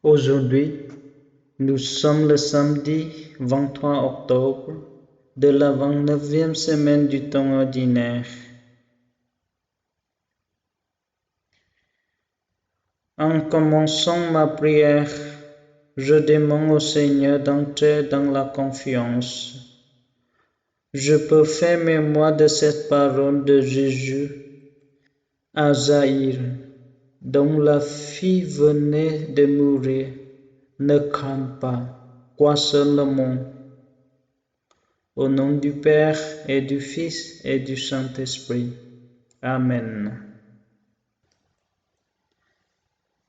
Aujourd'hui, nous sommes le samedi 23 octobre de la 29e semaine du temps ordinaire. En commençant ma prière, je demande au Seigneur d'entrer dans la confiance. Je peux faire mémoire de cette parole de Jésus à Jaïr, dont la fille venait de mourir. Ne crains pas, crois seulement. Au nom du Père et du Fils et du Saint-Esprit. Amen.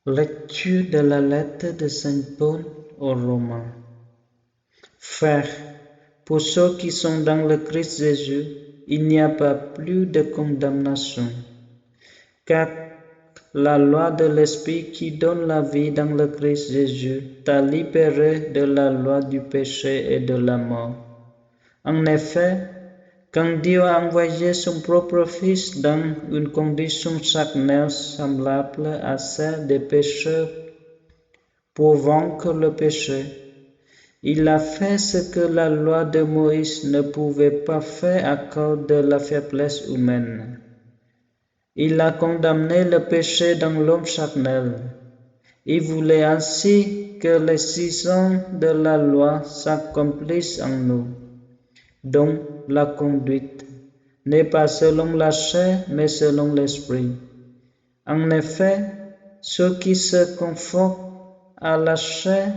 Lecture de la lettre de Saint Paul aux Romains. Frères, pour ceux qui sont dans le Christ Jésus, il n'y a pas plus de condamnation, car la loi de l'Esprit qui donne la vie dans le Christ Jésus t'a libéré de la loi du péché et de la mort. En effet, quand Dieu a envoyé son propre Fils dans une condition charnelle semblable à celle des pécheurs pour vaincre le péché, il a fait ce que la loi de Moïse ne pouvait pas faire à cause de la faiblesse humaine. Il a condamné le péché dans l'homme charnel. Il voulait ainsi que les 6 ans de la loi s'accomplissent en nous. Donc, la conduite n'est pas selon la chair, mais selon l'esprit. En effet, ceux qui se confortent à la chair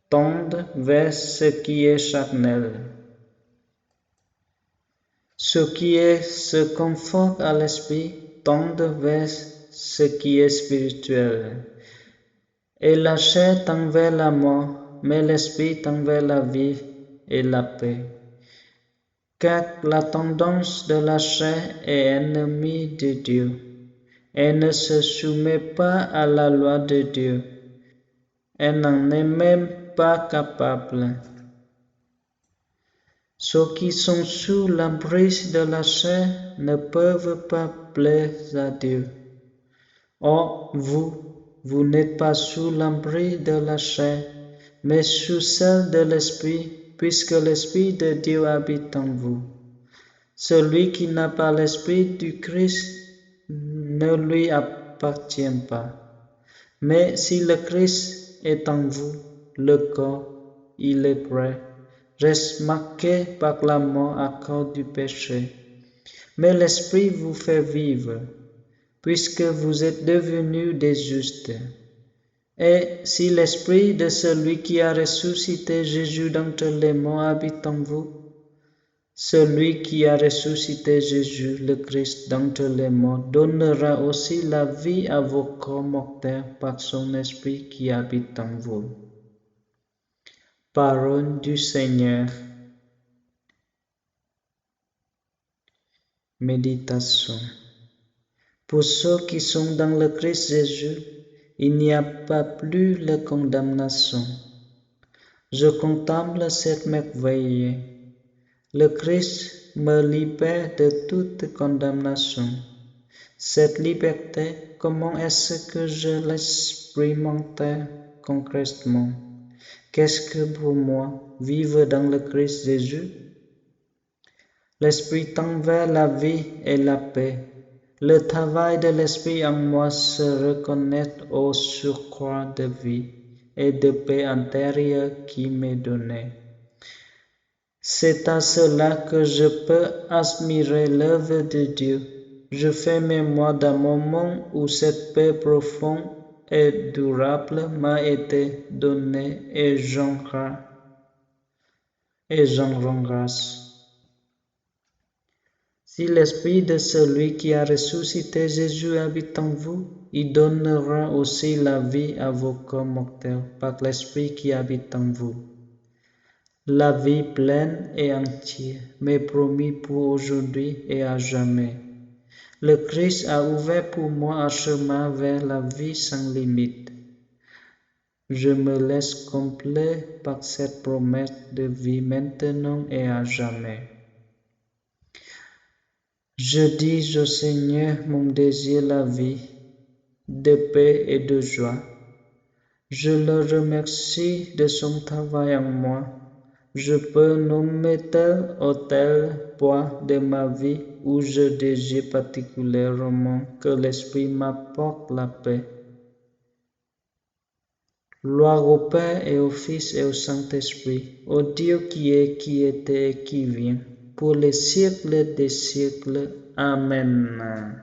tendent vers ce qui est charnel. Ceux qui se confortent à l'esprit tendent vers ce qui est spirituel. Et la chair tend vers la mort, mais l'esprit tend vers la vie et la paix. Car la tendance de la chair est ennemie de Dieu. Elle ne se soumet pas à la loi de Dieu. Elle n'en est même pas capable. Ceux qui sont sous l'emprise de la chair ne peuvent pas plaire à Dieu. Or, vous n'êtes pas sous l'emprise de la chair, mais sous celle de l'Esprit, puisque l'Esprit de Dieu habite en vous. Celui qui n'a pas l'Esprit du Christ ne lui appartient pas. Mais si le Christ est en vous, le corps, il est prêt, reste marqué par la mort à cause du péché. Mais l'Esprit vous fait vivre, puisque vous êtes devenus des justes. Et si l'Esprit de celui qui a ressuscité Jésus d'entre les morts habite en vous, celui qui a ressuscité Jésus, le Christ, d'entre les morts, donnera aussi la vie à vos corps mortels par son Esprit qui habite en vous. Parole du Seigneur. Méditation. Pour ceux qui sont dans le Christ Jésus, il n'y a pas plus de condamnation. Je contemple cette merveille. Le Christ me libère de toute condamnation. Cette liberté, comment est-ce que je l'expérimente concrètement? Qu'est-ce que pour moi, vivre dans le Christ Jésus? L'Esprit tend vers la vie et la paix. Le travail de l'Esprit en moi se reconnaît au surcroît de vie et de paix intérieure qui m'est donné. C'est à cela que je peux admirer l'œuvre de Dieu. Je fais mémoire d'un moment où cette paix profonde et durable m'a été donnée et j'en rends grâce. Si l'Esprit de celui qui a ressuscité Jésus habite en vous, il donnera aussi la vie à vos corps mortels par l'Esprit qui habite en vous. La vie pleine et entière m'est promise pour aujourd'hui et à jamais. Le Christ a ouvert pour moi un chemin vers la vie sans limite. Je me laisse complet par cette promesse de vie maintenant et à jamais. Je dis au Seigneur mon désir la vie, de paix et de joie. Je le remercie de son travail en moi. Je peux nommer tel ou tel point de ma vie où je désire particulièrement que l'Esprit m'apporte la paix. Gloire au Père et au Fils et au Saint-Esprit, au Dieu qui est, qui était et qui vient, pour les siècles des siècles. Amen.